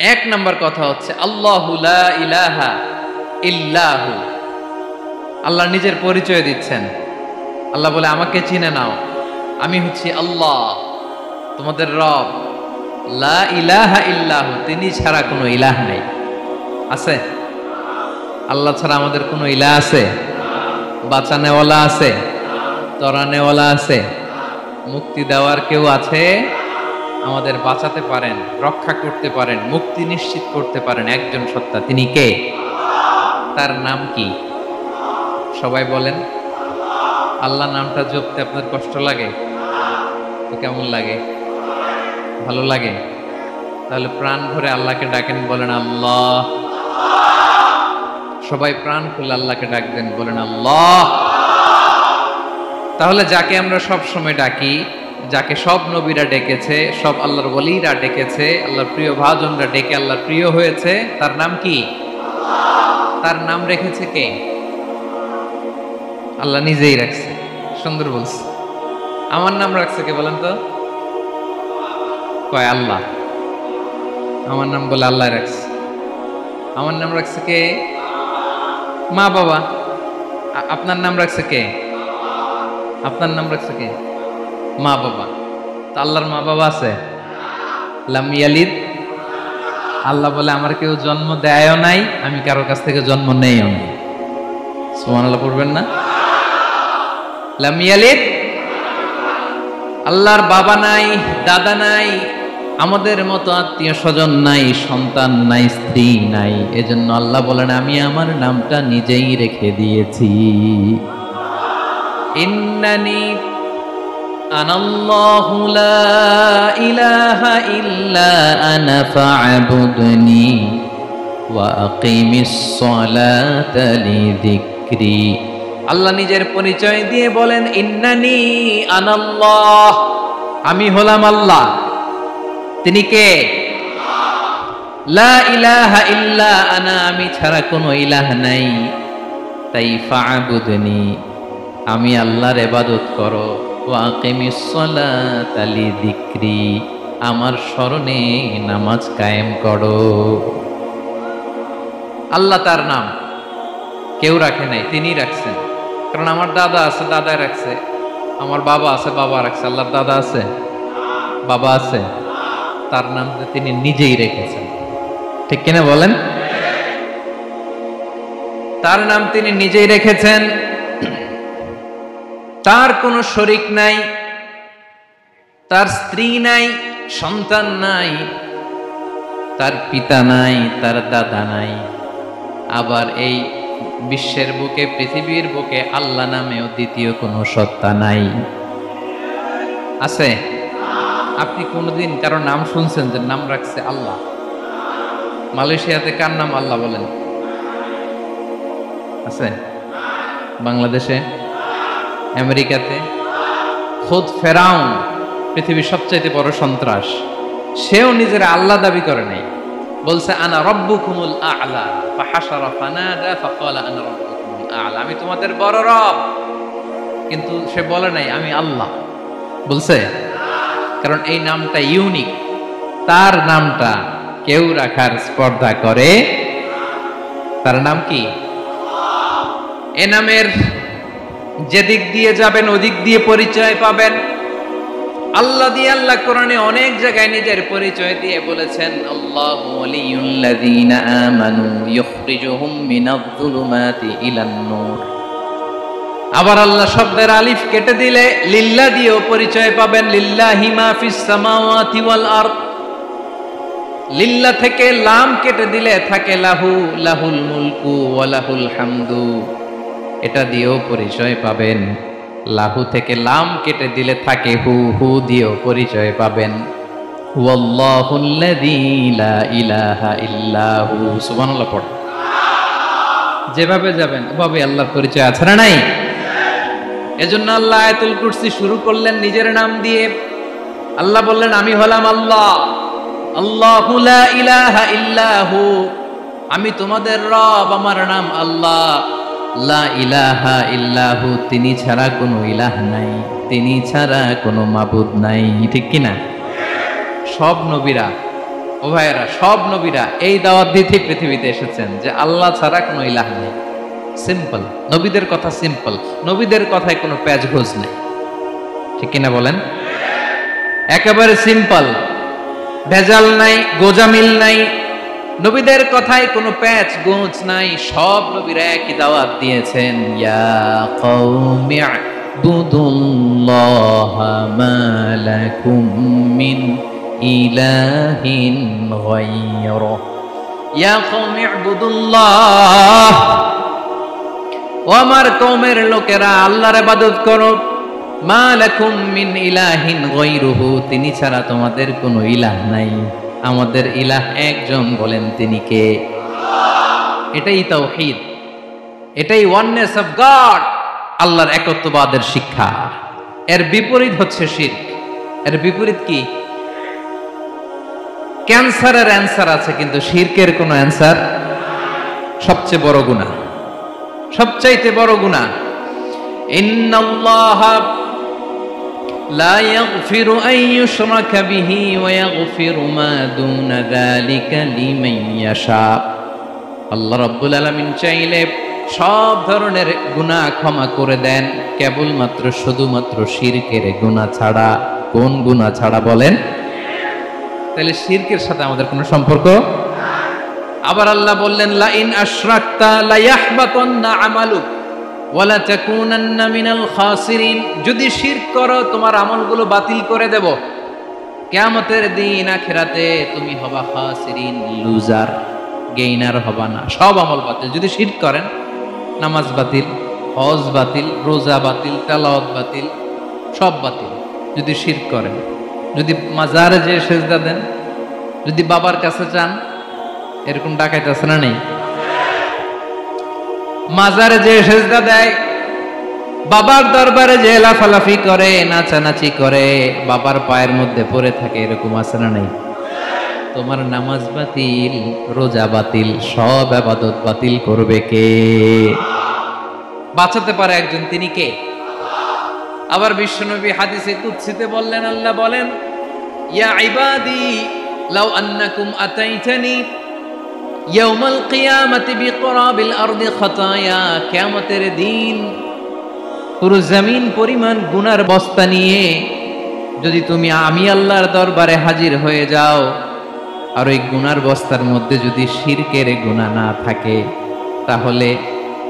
এক নাম্বার কথা হচ্ছে আল্লাহু লা ইলাহা ইল্লাহু। আল্লাহ নিজের পরিচয় দিচ্ছেন। আল্লাহ বলে আমাকে চিনে নাও, আমি হচ্ছি আল্লাহ তোমাদের রব। লা ইলাহা ইল্লাহু, তিনি ছাড়া কোনো ইলাহ নেই। আছে? আল্লাহ ছাড়া আমাদের কোনো ইলাহ আছে? বাঁচানেওয়ালা আছে? তরানেওয়ালা আছে? মুক্তি দেওয়ার কেউ আছে? আমাদের বাঁচাতে পারেন, রক্ষা করতে পারেন, মুক্তি নিশ্চিত করতে পারেন একজন সত্তা, তিনি কে? তার নাম কি? সবাই বলেন। আল্লাহ নামটা জপতে আপনার কষ্ট লাগে তো কেমন লাগে? ভালো লাগে? তাহলে প্রাণ ভরে আল্লাহকে ডাকেন, বলেন আল্লাহ। সবাই প্রাণ খুলে আল্লাহকে ডাকবেন, বলেন আল্লাহ। তাহলে যাকে আমরা সব সময় ডাকি, যাকে সব নবীরা ডেকেছে, সব আল্লাহর ওলিরা ডেকেছে, আল্লাহর প্রিয় ভাজনরা ডেকে আল্লাহর প্রিয় হয়েছে, তার নাম কি? তার নাম রেখেছে কে? আল্লাহ নিজেই রাখছে। সুন্দর বলছে। আমার নাম রাখছে কে বলেন তো? কয় আল্লাহ। আমার নাম বলে আল্লাহ রাখছে। আমার নাম রাখছে কে? মা বাবা। আপনার নাম রাখছে কে? আপনার নাম রাখছে কে? মা বাবা। তো আল্লাহর মা বাবা আছে? লাম ইয়ালিদ। আল্লাহ বলে আমার কেউ জন্ম দেয়ও নাই, আমি কারোর কাছ থেকে জন্ম নেইও নাই। সুবহানাল্লাহ পড়বেন না? লাম ইয়ালিদ। আল্লাহর বাবা নাই, দাদা নাই, আমাদের মতো আত্মীয় স্বজন নাই, সন্তান নাই, স্ত্রী নাই। এজন্য আল্লাহ বলেন আমি আমার নামটা নিজেই রেখে দিয়েছি। ইন্নানি আনাল্লাহু লা ইলাহা ইল্লা আনা ফা'বুদনি ওয়া আকিমিস সালাতা লিযিকরি। আল্লাহ নিজের পরিচয় দিয়ে বলেন ইন্নানি আনাল্লাহ, আমি হলাম আল্লাহ। তিনি কে? লা ইলাহা ইল্লা আনা, আমি ছাড়া কোনো ইলাহ নাই। তাই ফা'বুদনি, আমি আল্লাহর ইবাদত করো। ওয়া আকিমিস সালাতা লিযিকরি, আমার স্মরণে নামাজ কায়েম করো। আল্লাহ তার নাম কেউ রাখে নাই, তিনি রাখছেন। কারণ আমার দাদা আছে, দাদা রাখছে। আমার বাবা আছে, বাবা রাখছে। আল্লাহর দাদা আছে, বাবা আছে, তার নাম তিনি নিজেই রেখেছেন। ঠিক কিনা বলেন? তার নাম তিনি নিজেই রেখেছেন। তার কোনো শরীক নাই, তার স্ত্রী নাই, সন্তান নাই, তার পিতা নাই, তার দাদা নাই। আবার এই বিশ্বের বুকে, পৃথিবীর বুকে আল্লাহ নামেও দ্বিতীয় কোনো সত্তা নাই। আছে? আপনি কোনোদিন কারো নাম শুনছেন যে নাম রাখছে আল্লাহ? মালয়েশিয়াতে কার নাম আল্লাহ বলেন? আছে? বাংলাদেশে, আমেরিকাতে, খোদ ফেরাউন, পৃথিবীর সবচাইতে বড় সন্ত্রাস, সেও নিজের আল্লাহ দাবি করে নাই। বলছে আনা রব্বুকুমুল আ'লা, ফাহাশারা ফানাদা ফাকালা আনা রব্বুকুমুল আ'লা, আমি তোমাদের বড় রব। কিন্তু সে বলে নাই আমি আল্লাহ। বলছে? কারণ এই নামটা ইউনিক। তার নামটা কেউ রাখার স্পর্ধা করে। তার নাম কি? এ নামের যেদিক দিয়ে যাবেন ওদিক দিয়ে পরিচয় পাবেন। আল্লাহ দিয়ে আল্লাহ কোরআনে অনেক জায়গায় নিজের পরিচয় দিয়ে বলেছেন আল্লাহু ওয়ালিয়ুল্লাযীনা আমানু ইখরিজুহুম মিনায-যুলুমাতি ইলান-নূর। আবার আল্লাহ শব্দের আলিফ কেটে দিলে লিল্লাহ দিয়েও পরিচয় পাবেন। লিল্লাহি মা ফিস সামাওয়াতি ওয়াল আরদ। লিল্লাহ থেকে লাম কেটে দিলে থাকে লাহু, লাহুল মুলকু ওয়া লাহুল হামদু, এটা দিয়েও পরিচয় পাবেন। লাহু থেকে লাম কেটে দিলে থাকে হু, হু দিয়েও পরিচয় পাবেন। ওয়াল্লাহুল্লাযী লা ইলাহা ইল্লাহু। সুবহানাল্লাহ পড়। যেভাবে যাবেন ওভাবে আল্লাহর পরিচয় আছে না নাই? এজন্য আল্লাহ আয়াতুল কুরসি শুরু করলেন নিজের নাম দিয়ে। আল্লাহ বললেন আমি হলাম আল্লাহ। আল্লাহু লা ইলাহা ইল্লাহু, আমি তোমাদের রব, আমার নাম আল্লাহ। লা ইলাহা ইল্লাহু, তিনি ছাড়া কোনো ইলাহ নাই, তিনি ছাড়া কোনো মাবুদ নাই। ঠিক কিনা? সব নবীরা ও ভাইয়েরা, সব নবীরা এই দাওয়াত দিতে পৃথিবীতে এসেছেন যে আল্লাহ ছাড়া কোনো ইলাহ নেই। সিম্পল, নবীদের কথা সিম্পল, নবীদের কথায় কোনো প্যাচগোজ নেই, ঠিক কিনা বলেন? একেবারে সিম্পল, ভেজাল নাই, গোজামিল নাই, নবীদের কথায় কোনো প্যাচ গোছ নাই। সব নবীরা একই দাওয়াত দিয়েছেন, ইয়া কওমি ইবুদুল্লাহা মা লাকুম মিন ইলাহিন গায়রুহ। ইয়া কওমি ইবুদুল্লাহ, ও আমার কওমের লোকেরা আল্লাহর ইবাদত করো। মা লাকুম মিন ইলাহিন গায়রুহু, তিনি ছাড়া তোমাদের কোনো ইলাহ নাই। আমাদের ইলাহ একজন, বলেন তিনি কে? এটাই তাওহীদ, এটাই ওয়াননেস অফ গড, আল্লাহর একত্ববাদের শিক্ষা। এর বিপরীত হচ্ছে শিরক। এর বিপরীত কি? ক্যান্সারের অ্যান্সার আছে, কিন্তু শিরকের কোনো অ্যান্সার। সবচেয়ে বড় গুনাহ, সবচাইতে বড় গুনাহ। ইন্নাল্লাহা লা ইয়াগফিরু আন ইউশরাকা বিহি ওয়া ইয়াগফিরু মা দুনা যালিকা লিমান ইয়াশা। আল্লাহ রাব্বুল আলামিন চাইলে সব ধরনের গুনাহ ক্ষমা করে দেন, কেবলমাত্র শুধুমাত্র শিরকের গুনাহ ছাড়া। কোন গুনাহ ছাড়া বলেন? তাহলে শিরকের সাথে আমাদের কোনো সম্পর্ক। আবার আল্লাহ বললেন, লা ইন আশরাকতা লা ইয়াহবাতান্না আমালুক ওয়া লা তাকুনান্না মিনাল খাসিরিন। যদি শিরক করো তোমার আমলগুলো বাতিল করে দেব, কিয়ামতের দিন আখিরাতে তুমি হবা খাসিরিন, লুজার, গেইনার হবা না, সব আমল বাতিল। যদি শিরক করেন, নামাজ বাতিল, হজ বাতিল, রোজা বাতিল, তেলাওয়াত বাতিল, সব বাতিল। যদি শিরক করেন, যদি মাজারে যে সেজদা দেন, যদি বাবার কাছে চান, এরকম ডাকাইতে আছে না নেই? মাজারে যে সেজদা দেয়, বাবার দরবারে যে লাফালাফি করে, নাচানাচি করে, বাবার পায়ের মধ্যে পড়ে থাকে, এরকম আছে না নেই? তোমার নামাজ বাতিল, রোজা বাতিল, সব ইবাদত বাতিল করবে কে? বাঁচাতে পারে একজন, তিনি কে? আবার বিশ্বনবী হাদিসে কুদসিতে বললেন, আল্লাহ বলেন, ইয়া ইবাদি লাউ আন্নাকুম আতাইতানি ইয়াউমাল কিয়ামাতি বিকরাবিল আরদি খাতায়া। কিয়ামতের দিন পুরো জমিন পরিমাণ গুনার বস্তা নিয়ে যদি তুমি আমি আল্লাহর দরবারে হাজির হয়ে যাও, আর ওই গুনার বস্তার মধ্যে যদি শিরকের গুনাহ না থাকে, তাহলে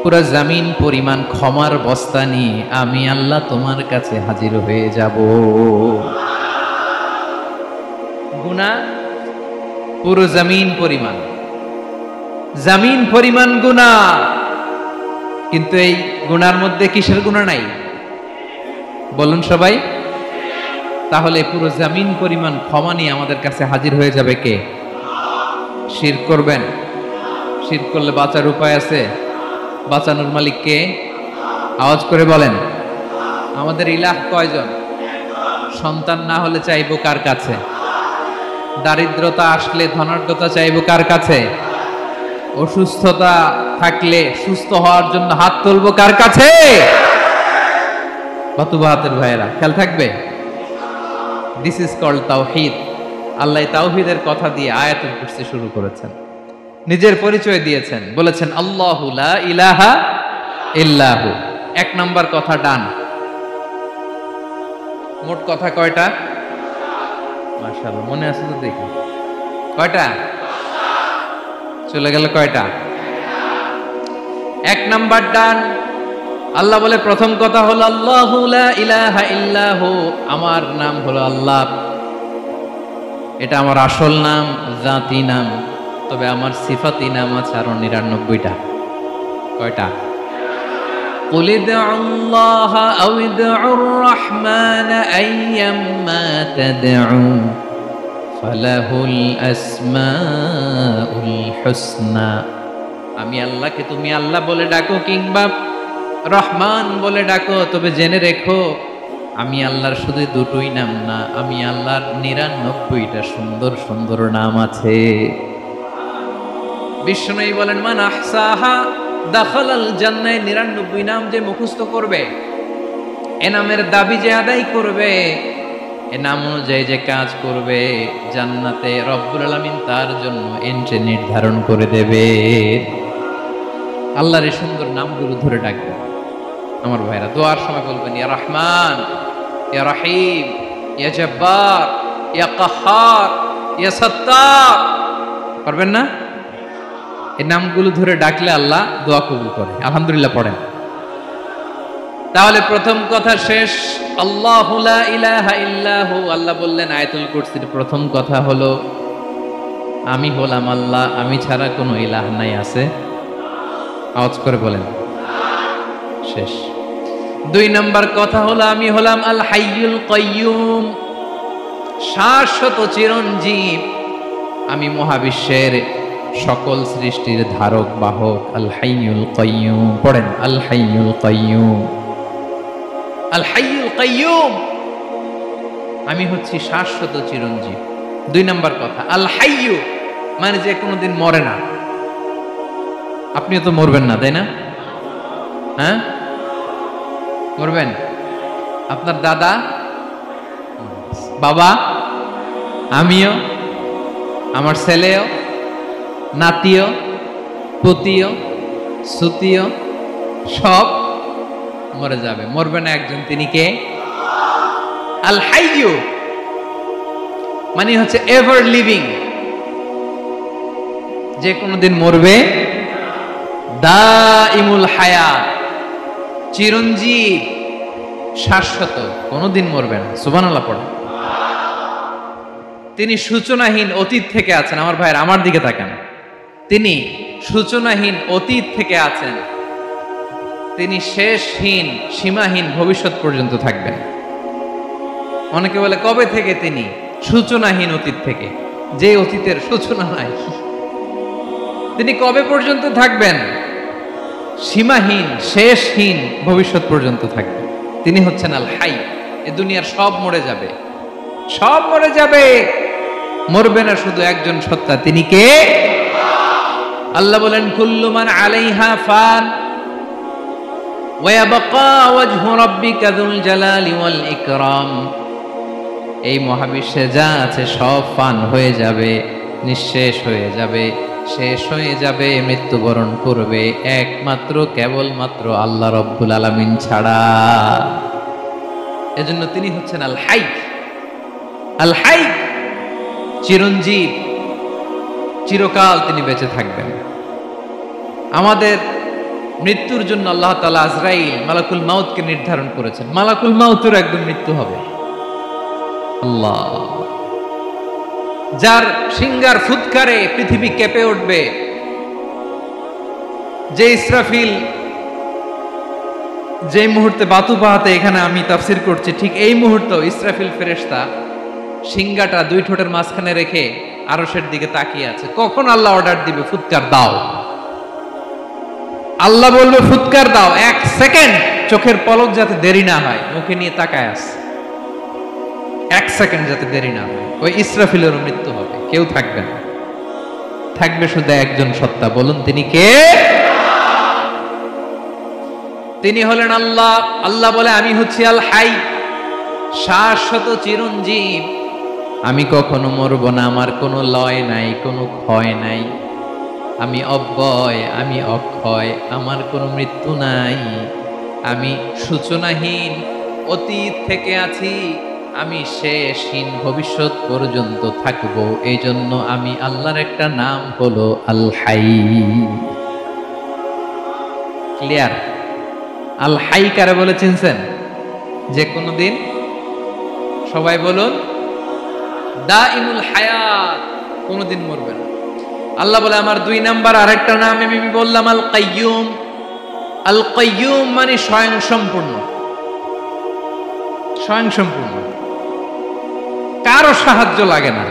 পুরো জমিন পরিমাণ ক্ষমার বস্তা নিয়ে আমি আল্লাহ তোমার কাছে হাজির হয়ে যাব। গুনাহ পুরো জমিন পরিমাণ, জমিন পরিমাণ গুনাহ। কিন্তু এই গুনার মধ্যে কিসের গুনাহ নাই? বলুন সবাই। তাহলে পুরো জমিন পরিমাণ ক্ষমা নিয়ে আমাদের কাছে হাজির হয়ে যাবে কে? শিরক করবেন? শিরক করলে বাঁচার উপায় আছে? বাঁচানোর মালিক কে? আওয়াজ করে বলেন। আমাদের ইলাহ কয়জন? সন্তান না হলে চাইবো কার কাছে? দারিদ্রতা আসলে ধনাঢ্যতা চাইবো কার কাছে? অসুস্থতা থাকলে সুস্থ হওয়ার জন্য হাত তুলবো কার কাছে? বাতুবাহাতের ভাইয়েরা, খেয়াল থাকবে। দিস ইজ কল্ড তাওহীদ। আল্লাহ তাওহীদের কথা দিয়ে আয়াতুল কুরসি শুরু করেছেন, নিজের পরিচয় দিয়েছেন, বলেছেন আল্লাহু লা ইলাহা ইল্লাহু। এক নাম্বার কথা ডান। মোট কথা কয়টা? মাশাআল্লাহ, মনে আছে তো দেখি। কয়টা? চলে গেল কয়টা? এক নাম্বার ডান। আল্লাহ বলে প্রথম কথা হলো আল্লাহু লা ইলাহা ইল্লাহু, আমার নাম হলো আল্লাহ। এটা আমার আসল নাম, জাতি নাম। তবে আমার সিফাতি নাম আছে আরো ৯৯টা। কয়টা? কুল ইদউল্লাহ আও ইদউর রহমান আইয়াম্মা তাদউ ফালাহুল আসমাউল হুসনা। আমি আল্লাহকে তুমি আল্লাহ বলে ডাকো কিংবা রহমান বলে ডাকো, তবে জেনে রেখো আমি আল্লাহর শুধু দুটোই নাম না, আমি আল্লাহর ৯৯টা সুন্দর সুন্দর নাম আছে। বিষ্ণুই বলেন, মান আহসাহা দাখালাল জান্নাহ। ৯৯ নাম যে মুখস্থ করবে, এ নামের দাবি যে আদায় করবে, এ নাম অনুযায়ী যে কাজ করবে জান্নাতে রব্বুল আলামিন তার জন্য এন্ট্রি নির্ধারণ করে দেবে। আল্লাহর এই সুন্দর নামগুলো ধরে ডাকবেন আমার ভাইরা। দোয়ার সময় বলবেন ইয়া রহমান, ইয়া রহিম, ইয়া জব্বার, ইয়া কাহ্হার, ইয়া সত্তার। পারবেন না? এই নামগুলো ধরে ডাকলে আল্লাহ দোয়া কবুল করে। আলহামদুলিল্লাহ পড়েন। তাহলে প্রথম কথা শেষ। আল্লাহু লা ইলাহা ইল্লাহু, আল্লাহ বললেন আয়াতুল কুরসির প্রথম কথা হলো আমি হলাম আল্লাহ, আমি ছাড়া কোনো ইলাহ নাই। আছে? আওয়াজ করে বলেন। শেষ। 2 নম্বর কথা হলো আমি হলাম আল হাইয়ুল কাইয়ুম, শাশ্বত চিরঞ্জীব। আমি মহাবিশ্বের সকল সৃষ্টির ধারক বাহক। আল হাইয়ুল কাইয়ুম পড়েন। আল হাইয়ুল কাইয়ুম, আল হাইয়ুল কাইয়ুম, আমি হচ্ছি শাশ্বত চিরঞ্জীব। 2 নম্বর কথা আল হাইয়ু মানে যে কোনোদিন মরে না। আপনিও তো মরবেন না, তাই না? হ্যাঁ, মরবেন। আপনার দাদা, বাবা, আমিও, আমার ছেলেও, নাতিও, পুতিও, সুতিও সব মরে যাবে। মরবে না একজন, তিনি কে? আল হাইয়ু মানে হচ্ছে এভার লিভিং, যে কোনোদিন মরবে। দাইমুল হায়াত, চিরঞ্জীব, শাশ্বত, কোনোদিন মরবে না। সুবহানাল্লাহ পড়ে। তিনি সূচনাহীন, অতীত থেকে আছেন। আমার ভাইয়ের আমার দিকে তাকান। তিনি সূচনাহীন, অতীত থেকে আছেন। তিনি শেষহীন, সীমাহীন, ভবিষ্যৎ পর্যন্ত থাকবেন। অনেকে বলে কবে থেকে? তিনি সূচনাহীন, অতীত থেকে, যে অতীতের সূচনা নাই। তিনি কবে পর্যন্ত থাকবেন? সীমাহীন, শেষহীন, ভবিষ্যৎ পর্যন্ত থাকবেন। তিনি হচ্ছেন আল হাই। এ দুনিয়ার সব মরে যাবে, সব মরে যাবে, মরবে না শুধু একজন সত্তা। তিনি কে? আল্লাহ বলেন কুল্লু মান আলাইহা ফান ওয়া ইয়াবকা ওয়াজহু রাব্বিকা যুল জালালি ওয়াল ইকরাম। এই মহাবিশ্বে যা আছে সব ফান হয়ে যাবে, নিঃশেষ হয়ে যাবে, শেষ হয়ে যাবে, মৃত্যুবরণ করবে, একমাত্র কেবলমাত্র আল্লাহ রব্বুল আলামিন ছাড়া। এজন্য তিনি হচ্ছেন আল হাই। আল হাই চিরঞ্জীব, চিরকাল তিনি বেঁচে থাকবেন। আমাদের মৃত্যুর জন্য আল্লাহ তাআলা আজরাইল মালাকুল মাউতকে নির্ধারণ করেছেন। মালাকুল মাউতের একদম মৃত্যু হবে। আল্লাহ, যার সিংহার ফুৎকারে পৃথিবী কেঁপে উঠবে, যে ইসরাফিল যে মুহূর্তে বাতু পাহাতে এখানে আমি তাফসির করছি, ঠিক এই মুহূর্তে ইসরাফিল ফেরেশতা সিংহাটা 2 ঠোঁটের মাঝখানে রেখে আরশের দিকে তাকিয়ে আছে। কখন আল্লাহ অর্ডার দিবে ফুৎকার দাও, আল্লাহ বলবে ফুৎকার দাও, 1 সেকেন্ড চোখের পলক যাতে দেরি না হয়, মুখে নিয়ে তাকায় আছে, 1 সেকেন্ড যাতে দেরি না হয়। ওই ইসরাফিলের মৃত্যু হবে, কেউ থাকবে না, থাকবে শুধু একজন সত্তা। বলুন তিনি কে? তিনি হলেন আল্লাহ। আল্লাহ বলে আমি হচ্ছি আল হাই, শাশ্বত চিরঞ্জীব। আমি কখনো মরব না, আমার কোনো লয় নাই, কোনো ক্ষয় নাই। আমি অব্যয়, আমি অক্ষয়, আমার কোনো মৃত্যু নাই। আমি সূচনাহীন, অতীত থেকে আছি, আমি শেষহীন, ভবিষ্যৎ পর্যন্ত থাকব। এই জন্য আমি আল্লাহর একটা নাম হলো আল হাই। ক্লিয়ার? আল হাই কারে বলে চিনছেন? যে কোনো দিন, সবাই বলুন, দাইমুল হায়াত, কোনোদিন মরবে না। আল্লাহ বলে আমার 2 নাম্বার আরেকটা নাম আমি বললাম আল কাইয়ুম। আল কাইয়ুম মানে স্বয়ং সম্পূর্ণ, স্বয়ং সম্পূর্ণ, কারো সাহায্য লাগে না।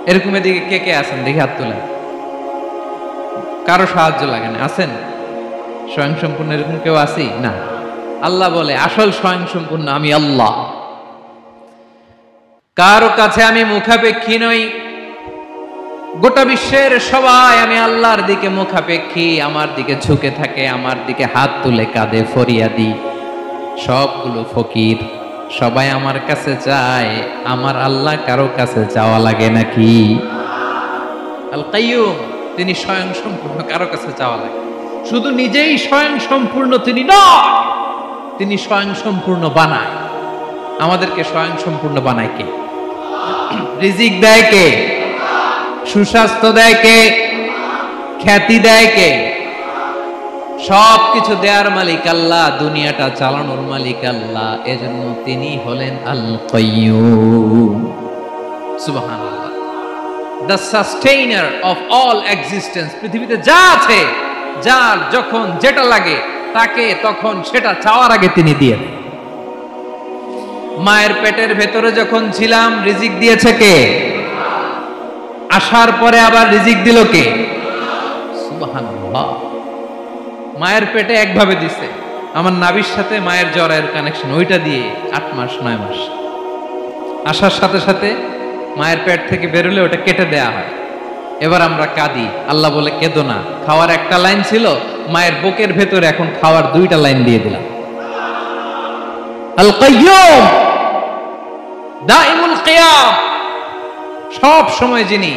এরকম এদিকে কে কে আছেন দেখি হাত তোলেন। কারো সাহায্য লাগে না, আছেন? স্বয়ং সম্পূর্ণ এরকম কেউ আছি না? আল্লাহ বলে আসল স্বয়ং সম্পূর্ণ আমি আল্লাহ। কারো কাছে আমি মুখাপেক্ষী নই। গোটা বিশ্বের সবাই আমি আল্লাহর দিকে মুখাপেক্ষী, আমার দিকে ঝুঁকে থাকে, আমার দিকে হাত তুলে কাঁদে ফরিয়াদি। সবগুলো ফকির, সবাই আমার কাছে চায়, আমার আল্লাহ কারো কাছে চাওয়া লাগে নাকি? আল কাইয়ুম, তিনি স্বয়ং সম্পূর্ণ, কারো কাছে চাওয়া লাগে? শুধু নিজেই স্বয়ং সম্পূর্ণ তিনি নয়, তিনি স্বয়ং সম্পূর্ণ বানায়। আমাদেরকে স্বয়ং সম্পূর্ণ বানায় কে? রিজিক দেয় কে? সুস্বাস্থ্য দেয় কে? খ্যাতি দেয় কে? সব কিছু দেওয়ার মালিক আল্লাহ, দুনিয়াটা চালানোর মালিক আল্লাহ। এজন্য তিনি হলেন আল কাইয়ুম। সুবহানাল্লাহ। The sustainer of all existence. পৃথিবীতে যা আছে, যার যখন যেটা লাগে তাকে তখন সেটা চাওয়ার আগে তিনি দিয়ে দেন। মায়ের পেটের ভেতরে যখন ছিলাম রিজিক দিয়েছে কে? আসার পরে আবার রিজিক দিল কে? সুবহানাল্লাহ। মায়ের পেটে একভাবে দিছে, আমার নাভির সাথে মায়ের জ্বরের কানেকশন, ওইটা দিয়ে 8 মাস 9 মাস। আসার সাথে সাথে মায়ের পেট থেকে বেরোলে ওটা কেটে দেয়া হয়। এবার আমরা কাঁদি, আল্লাহ বলে কেঁদো না, খাওয়ার একটা লাইন ছিল, মায়ের বুকের ভেতরে এখন খাওয়ার 2টা লাইন দিয়ে দিলাম। আল কাইয়ুম, দাইমুল কিয়াম, সব সময় যিনি,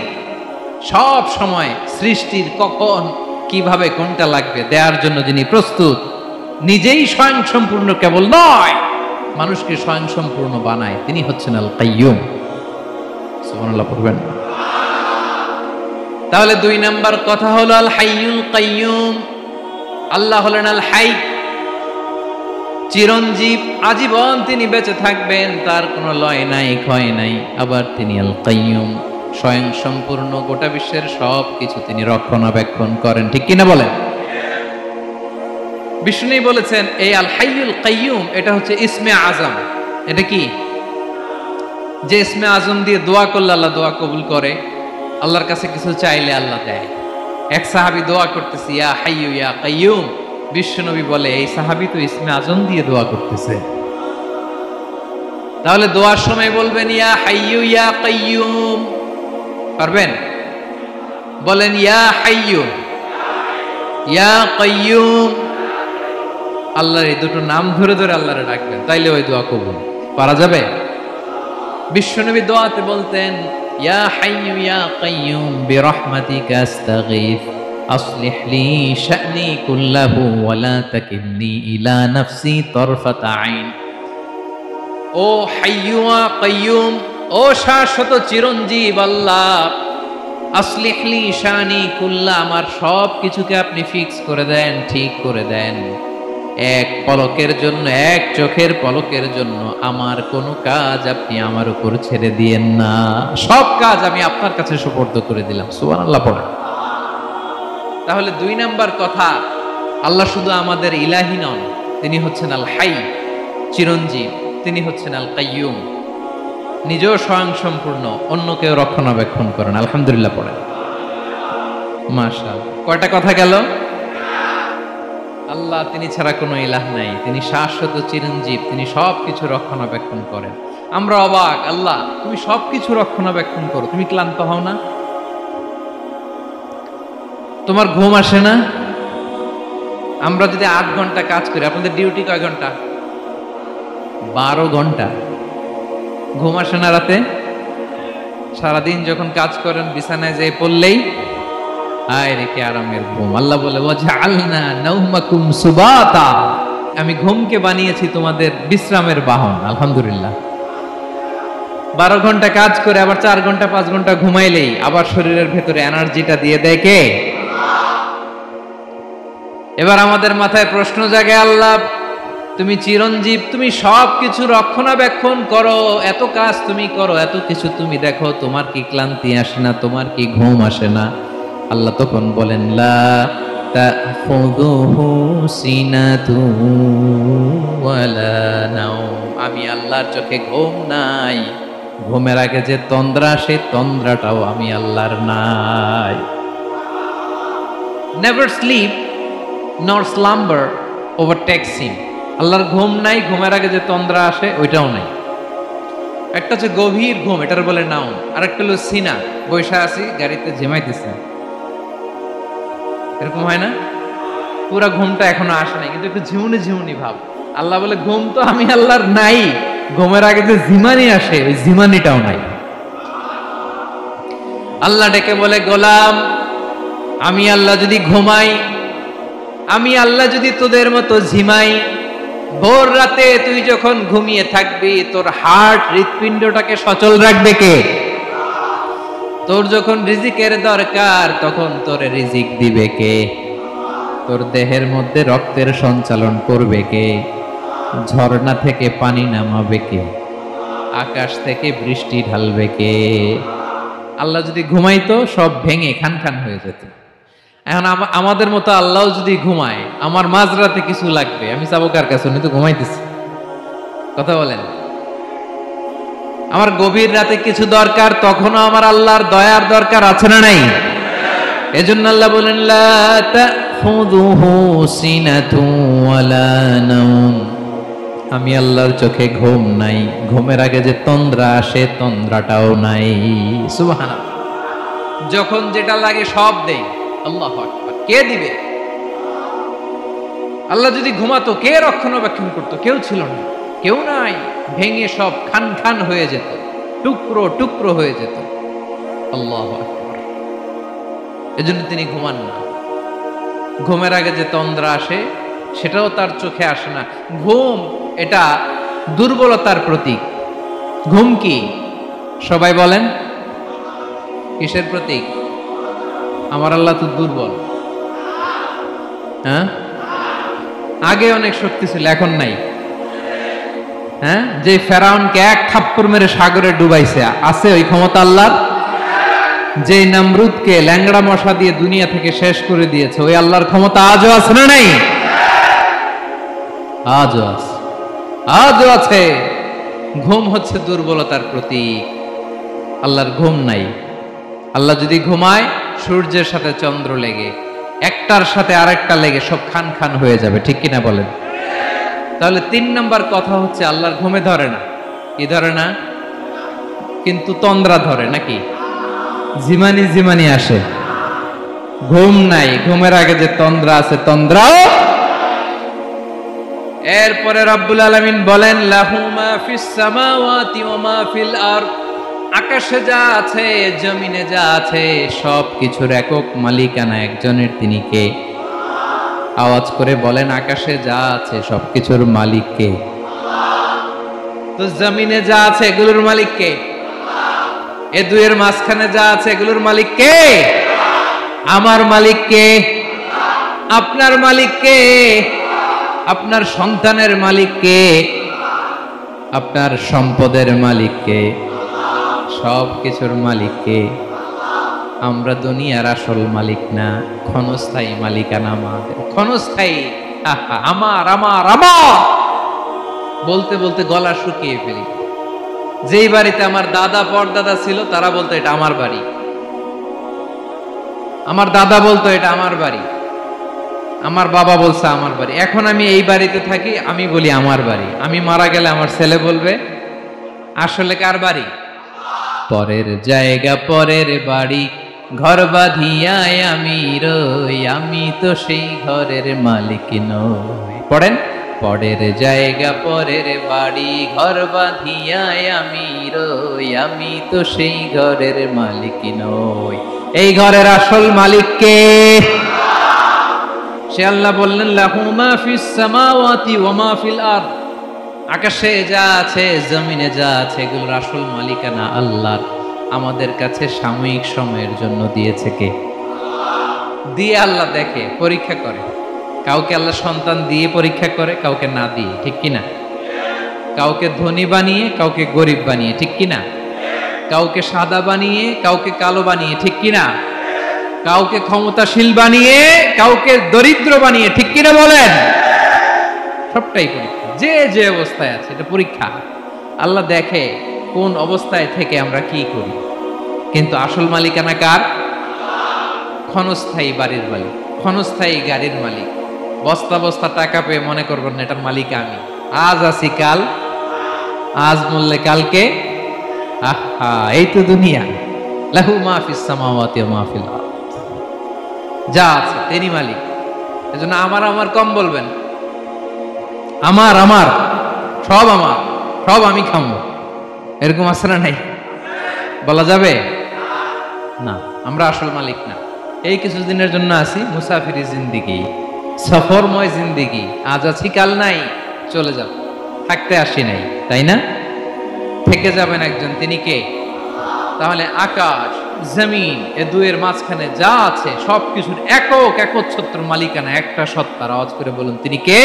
সব সময় সৃষ্টির কখন কিভাবে কোনটা লাগবে দেওয়ার জন্য যিনি প্রস্তুত, নিজেই স্বয়ং সম্পূর্ণ কেবল নয়, মানুষকে স্বয়ং সম্পূর্ণ বানায়, তিনি হচ্ছেন আল কাইয়ুম। সুবহানাল্লাহ পড়বেন। তাহলে 2 নাম্বার কথা হলো আল হাইয়ুল কাইয়ুম। আল্লাহ হলেন আল হাই, চিরঞ্জীব, আজীবন তিনি বেঁচে থাকবেন, তার কোনো লয় নাই, ক্ষয় নাই। আবার তিনি আল কাইয়ুম, স্বয়ং সম্পূর্ণ, গোটা বিশ্বের সব কিছু তিনি রক্ষণাবেক্ষণ করেন, ঠিক কিনা বলেন? বিষ্ণু বলেছেন এই আল হাইয়ুল কাইয়ুম এটা হচ্ছে ইসমে আজম। এটা কি? যে ইসমে আজম দিয়ে দোয়া করলে আল্লাহ দোয়া কবুল করে, আল্লাহর কাছে কিছু চাইলে আল্লাহ দেয়। এক সাহাবী দোয়া করতেছে ইয়া হাইয়ু ইয়া কাইয়ুম, বিশ্বনবী বলে এই সাহাবী তো ইসমে আজম দিয়ে দোয়া করতেছে। তাহলে দোয়ার সময় বলবেন ইয়া হাইয়ু ইয়া কাইয়ুম, পারবেন? বলেন ইয়া হাইয়ু ইয়া কাইয়ুম। আল্লাহর এই দুটো নাম ধরে ধরে আল্লাহরে ডাকবেন, তাইলে ওই দোয়া কবুল। পারা যাবে? বিশ্বনবী দোয়াতে বলতেন ইয়া হাইয়ু ইয়া কাইয়ুম বিরহমাতিকা আস্তাগীথ আসলিহ লি শা'নি কুল্লাহু ওয়া লা তাকিলনি ইলা নাফসি তারফাতা আইন। ও হাইয়ু ওয়া কাইয়ুম, ও শাশ্বত চিরঞ্জীব আল্লাহ, আসলিহ লি শা'নি কুল্লা, আমার সব কিছুকে আপনি ফিক্স করে দেন, ঠিক করে দেন। এক পলকের জন্য, এক চোখের পলকের জন্য আমার কোনো কাজ আপনি আমার উপর ছেড়ে দিয়েন না, সব কাজ আমি আপনার কাছে সুপর্দ করে দিলাম। সুবহানাল্লাহ পড়েন। তাহলে 2 নাম্বার কথা, আল্লাহ শুধু আমাদের ইলাহি নন, তিনি হচ্ছেন আল হাই, চিরঞ্জীব, তিনি হচ্ছেন আল কাইয়ুম, নিজেও স্বয়ং সম্পূর্ণ, অন্যকেও রক্ষণাবেক্ষণ করেন। আলহামদুলিল্লাহ পড়েন। মাশাআল্লাহ। কয়টা কথা গেল? আল্লাহ তিনি ছাড়া কোনো ইলাহ নাই, তিনি শাশ্বত চিরঞ্জীব, তিনি সব কিছু রক্ষণাবেক্ষণ করেন। আমরা অবাক, আল্লাহ তুমি সব কিছু রক্ষণাবেক্ষণ করো, তুমি ক্লান্ত হও না? তোমার ঘুম আসে না? আমরা যদি 8 ঘন্টা কাজ করি, আপনাদের ডিউটি কয় ঘন্টা? 12 ঘন্টা। ঘুম আসে না রাতে? সারাদিন যখন কাজ করেন বিছানায় যেয়ে পড়লেই হায় রে কি আরামের ঘুম। আল্লাহ বলে ওয়াজআলনা নাওমাকুম সুবাতা, আমি ঘুমকে বানিয়েছি তোমাদের বিশ্রামের বাহন। আলহামদুলিল্লাহ। 12 ঘন্টা কাজ করে আবার 4 ঘন্টা 5 ঘন্টা ঘুমাইলেই আবার শরীরের ভেতরে এনার্জিটা দিয়ে দেয় কে? এবার আমাদের মাথায় প্রশ্ন জাগে, আল্লাহ তুমি চিরঞ্জীব, তুমি সব কিছু রক্ষণাবেক্ষণ করো, এত কাজ তুমি করো, এত কিছু তুমি দেখো, তোমার কি ক্লান্তি আসে না? তোমার কি ঘুম আসে না? আল্লাহ তখন বলেন লা তাখুযুহু সিনাতু ওয়ালা নাওম, আমি আল্লাহর চোখে ঘুম নাই, ঘুমের আগে যে তন্দ্রা, সেই তন্দ্রাটাও আমি আল্লাহর নাই। নেভার স্লিপ নর স্লাম্বার ওভারটেকস হিম, আল্লাহর ঘুম নাই, ঘুমের আগে যে তন্দ্রা আসে ওইটাও নাই। একটা হচ্ছে গভীর ঘুম, এটার বলে নাওম, আর একটা হলো সিনা, বৈশা আছি গাড়িতে ঝিমাইতেছে, এরকম হয় না? পুরা ঘুমটা এখনো আসে নাই, কিন্তু একটু ঝিমুনি ঝিমুনি ভাব। আল্লাহ বলে ঘুম তো আমি আল্লাহর নাই, ঘুমের আগে যে জিমানি আসে ওই জিমানিটাও নাই। আল্লাহ ডেকে বলে, গোলাম আমি আল্লাহ যদি ঘুমাই, আমি আল্লাহ যদি তোদের মতো ঝিমাই, ভোর রাতে তুই যখন ঘুমিয়ে থাকবি তোর হার্ট হৃৎপিণ্ডটাকে সচল রাখবে কে? তোর যখন রিজিকের দরকার তখন তোর রিজিক দিবে কে? তোর দেহের মধ্যে রক্তের সঞ্চালন করবে কে? ঝর্ণা থেকে পানি নামাবে কে? আকাশ থেকে বৃষ্টি ঢালবে কে? আল্লাহ যদি ঘুমাইতো সব ভেঙে খান খান হয়ে যেত। এখন আমাদের মতো আল্লাহ যদি ঘুমায়, আমার মাঝরাতে কিছু লাগবে, আমি যাবো কার কাছে? উনি তো ঘুমাইতেছি। কথা বলেন। আমার গভীর রাতে কিছু দরকার, তখনও আমার আল্লাহর দয়ার দরকার আছে না নাই? এজন্য আল্লাহ বলেন, লা তাখুযুহু সিনাতুন ওয়ালা নাওম। আমি আল্লাহর চোখে ঘুম নাই, ঘুমের আগে যে তন্দ্রা আসে তন্দ্রাটাও নাই। সুবহানাল্লাহ। যখন যেটা লাগে সব দেই। আল্লাহু আকবার। কে দিবে? আল্লাহ যদি ঘুমাতো কে রক্ষণাবেক্ষণ করতো? কেউ ছিল না, কেউ নাই। ভেঙে সব খান খান হয়ে যেত, টুকরো টুকরো হয়ে যেত। আল্লাহু আকবার। এজন্য তিনি ঘুমান না। ঘুমের আগে যে তন্দ্রা আসে সেটাও তার চোখে আসে না। ঘুম এটা দুর্বলতার প্রতীক। ঘুম কি? সবাই বলেন, কিসের প্রতীক? আমার আল্লাহ তো দুর্বল। হ্যাঁ, আগে অনেক শক্তি ছিল, এখন নাই। হ্যাঁ, যে ফেরাউনকে এক থাপ্পড় মেরে সাগরে ডুবাইছে, আছে ওই ক্ষমতা আল্লাহর? যে নমরুদকে ল্যাংড়া মশা দিয়ে দুনিয়া থেকে শেষ করে দিয়েছে, ওই আল্লাহর ক্ষমতা আজও আছে না নাই? আজও আছে, আজও আছে। ঘুম হচ্ছে দুর্বলতার প্রতীক। আল্লাহর ঘুম নাই। আল্লাহ যদি ঘুমায়, সূর্যের সাথে চন্দ্র লেগে, একটার সাথে আরেকটা লেগে সব খান খান হয়ে যাবে। ঠিক কিনা বলেন? তাহলে 3 নম্বর কথা হচ্ছে আল্লাহর ঘুমে ধরে না। কি ধরে না? কিন্তু তন্দ্রা ধরে নাকি? জিমানি জিমানি আসে। ঘুম নাই, ঘুমের আগে যে তন্দ্রা আছে তন্দ্রাও। এরপরে রব্বুল আলামিন বলেন, লাহু মা ফিস সামাওয়াতি ওয়া মা ফিল আরদ। আকাশে যা আছে, জমিনে যা আছে, সব কিছুর একক মালিকানা একজনের। তিনি কে? আওয়াজ করে বলেন, আকাশে যা আছে সবকিছুর মালিক কে? তো জমিনে যা আছে এগুলোর মালিক কে? এ দুয়ের মাঝখানে যা আছে এগুলোর মালিক কে? আমার মালিক কে? আপনার মালিক কে? আপনার সন্তানের মালিক কে? আপনার সম্পদের মালিক কে? সব কিছুর মালিক কে? আমরা দুনিয়ার আসল মালিক না, ক্ষণস্থায়ী মালিকানা আমাদের। ক্ষণস্থায়ী। আমার আমার আমার বলতে বলতে গলা শুকিয়ে ফেলি। যেই বাড়িতে আমার দাদা পরদাদা ছিল তারা বলতো এটা আমার বাড়ি, আমার দাদা বলতো এটা আমার বাড়ি, আমার বাবা বলছে আমার বাড়ি। এখন আমি এই বাড়িতে থাকি, আমি বলি আমার বাড়ি। আমি মারা গেলে আমার ছেলে বলবে আসলে কার বাড়ি? পরের জায়গা পরের বাড়ি, ঘর বাঁধিয়ায় আমি রই, আমি তো সেই ঘরের মালিক নই। পড়েন, পরের জায়গা পরের বাড়ি, ঘর বাঁধিয়ায় আমি রই, আমি তো সেই ঘরের মালিক নই। এই ঘরের আসল মালিক কে? সে আল্লাহ বললেন, লাহু মা ফিস সামাওয়াতি ওয়া মা ফিল আরদ। আকাশে যা আছে, জমিনে যা আছে, এগুলোর আসল মালিকানা আল্লাহর। আমাদের কাছে সাময়িক সময়ের জন্য দিয়েছে কে? দিয়ে আল্লাহ দেখে, পরীক্ষা করে। কাউকে আল্লাহ সন্তান দিয়ে পরীক্ষা করে, কাউকে না দিয়ে। ঠিক কিনা? কাউকে ধনী বানিয়ে, কাউকে গরিব বানিয়ে। ঠিক কিনা? কাউকে সাদা বানিয়ে, কাউকে কালো বানিয়ে। ঠিক কিনা? কাউকে ক্ষমতাশীল বানিয়ে, কাউকে দরিদ্র বানিয়ে। ঠিক কিনা বলেন? সবটাই পরীক্ষা। যে যে অবস্থায় আছে এটা পরীক্ষা। আল্লাহ দেখে কোন অবস্থায় থেকে আমরা কি করি। কিন্তু আসল মালিকানা কার? ক্ষণস্থায়ী বাড়ির মালিক, ক্ষণস্থায়ী গাড়ির মালিক। বস্তা বস্তা টাকা পেয়ে মনে করবেন না এটার মালিক আমি। আজ আছি কাল, আজ মরলে কালকে। আহা, এই তো দুনিয়া। লাহু মা ফিস সামাওয়াতি ওয়া মা ফিল আরদ। যা আছে তিনি মালিক। এজন্য আমার আমার কম বলবেন। আমার আমার সব আমার, সব আমি খামো, এরকম আছে না নাই? বলা যাবে না? আমরা আসল মালিক না। এই কিছুদিনের জন্য আছি, মুসাফিরি জিন্দিগি, সফরময় জিন্দিগি। আজ আছি কাল নাই, চলে যাব। থাকতে আসি নাই, তাই না? থেকে যাবেন একজন, তিনি কে? তাহলে আকাশ জমিন এ দুয়ের মাঝখানে যা আছে সবকিছুর একক একচ্ছত্র মালিকানা একটা সত্তার। আওয়াজ করে বলুন, তিনি কে?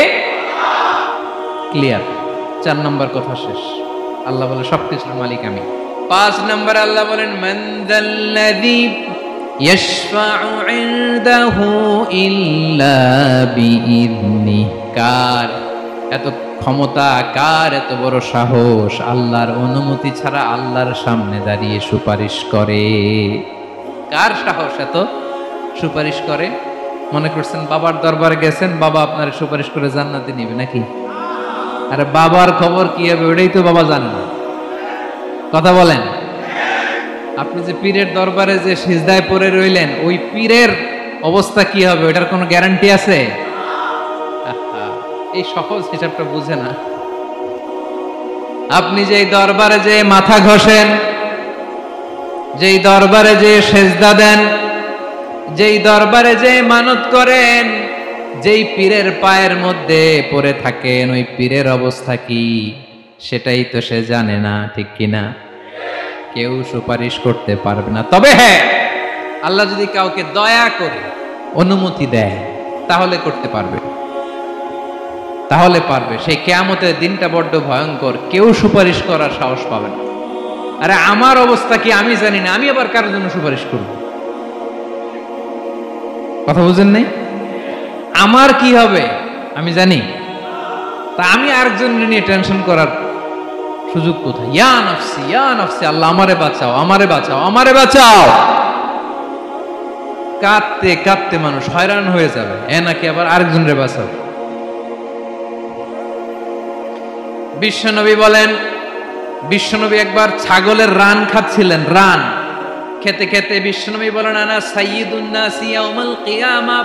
ক্লিয়ার। 4 নম্বর কথা শেষ। আল্লাহ বলে সবকিছুর মালিক আমি। 5 নম্বর আল্লাহ বলেন, মান যাল্লাযী ইয়াশফাউ ইনদাহু ইল্লা বিইذনিহি। কার এত ক্ষমতা, কার এত বড় সাহস আল্লাহর অনুমতি ছাড়া আল্লাহর সামনে দাঁড়িয়ে সুপারিশ করে? কার সাহস এত সুপারিশ করে? মনে করছেন বাবার দরবারে গেছেন, বাবা আপনার সুপারিশ করে জান্নাতে নিবে নাকি? আরে বাবার খবর কি হবে ওটাই তো বাবা জানে না। কথা বলেন। আপনি যে পীরের দরবারে যে সিজদায় পড়ে রইলেন, ওই পীরের অবস্থা কি হবে ওটার কোনো গ্যারান্টি আছে? এই সহজ হিসাবটা বুঝে না। আপনি যেই দরবারে যে মাথা ঘষেন, যেই দরবারে যে সেজদা দেন, যেই দরবারে যে মানত করেন, যেই পীরের পায়ের মধ্যে পড়ে থাকেন, ওই পীরের অবস্থা কি সেটাই তো সে জানে না, ঠিক কিনা? কেউ সুপারিশ করতে পারবে না। তবে হ্যাঁ, আল্লাহ যদি কাউকে দয়া করে অনুমতি দেয় তাহলে করতে পারবে, তাহলে পারবে। সেই কিয়ামতের দিনটা বড্ড ভয়ঙ্কর, কেউ সুপারিশ করার সাহস পাবে না। আরে আমার অবস্থা কি আমি জানি না, আমি আবার কারোর জন্য সুপারিশ করব? কথা বুঝেন নাই? আমার কি হবে আমি জানি, তা আমি আরেকজনের নিয়ে টেনশন করার সুযোগ কোথায়? ইয়া নফসি ইয়া নফসি, আল্লাহ আমারে বাঁচাও, আমারে বাঁচাও, আমারে বাঁচাও। কাঁদতে কাঁদতে মানুষ হয়রান হয়ে যাবে, এ নাকি আবার আরেকজনের বাঁচাও। বিশ্বনবী বলেন, বিশ্বনবী একবার ছাগলের রান খাচ্ছিলেন। রান খেতে খেতে বিশ্বনবী বলেন, আনা সাইয়্যিদুন নাসি ইয়াউমাল কিয়ামা,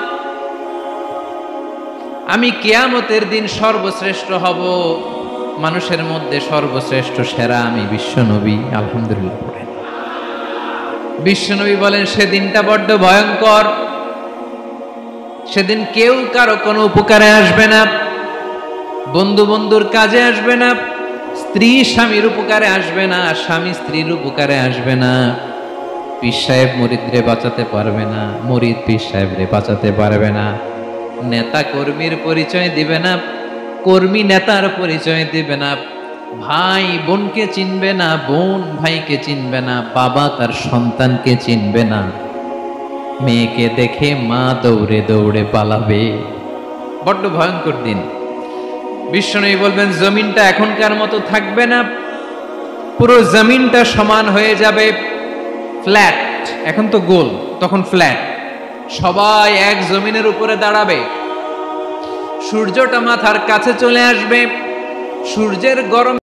আমি কিয়ামতের দিন সর্বশ্রেষ্ঠ হব, মানুষের মধ্যে সর্বশ্রেষ্ঠ সেরা আমি বিশ্বনবী। আলহামদুলিল্লাহ পড়েন। বিশ্বনবী বলেন, সেদিনটা বড্ড ভয়ঙ্কর। সেদিন কেউ কারো কোনো উপকারে আসবে না, বন্ধু বন্ধুর কাজে আসবে না, স্ত্রী স্বামীর উপকারে আসবে না, স্বামী স্ত্রীর উপকারে আসবে না, পীর সাহেব মুরিদরে বাঁচাতে পারবে না, মুরিদ পীর সাহেবরে বাঁচাতে পারবে না, নেতা কর্মীর পরিচয় দিবে না, কর্মী নেতার পরিচয় দিবে না, ভাই বোনকে চিনবে না, বোন ভাইকে চিনবে না, বাবা তার সন্তানকে চিনবে না, মেয়েকে দেখে মা দৌড়ে দৌড়ে পালাবে। বড্ড ভয়ঙ্কর দিন। বিশ্বনবী বলবেন, জমিনটা এখনকার মতো থাকবে না, পুরো জমিনটা সমান হয়ে যাবে, ফ্ল্যাট। এখন তো গোল, তখন ফ্ল্যাট। সবাই এক জমিনের উপরে দাঁড়াবে, সূর্যটা মাথার কাছে চলে আসবে, সূর্যের গরম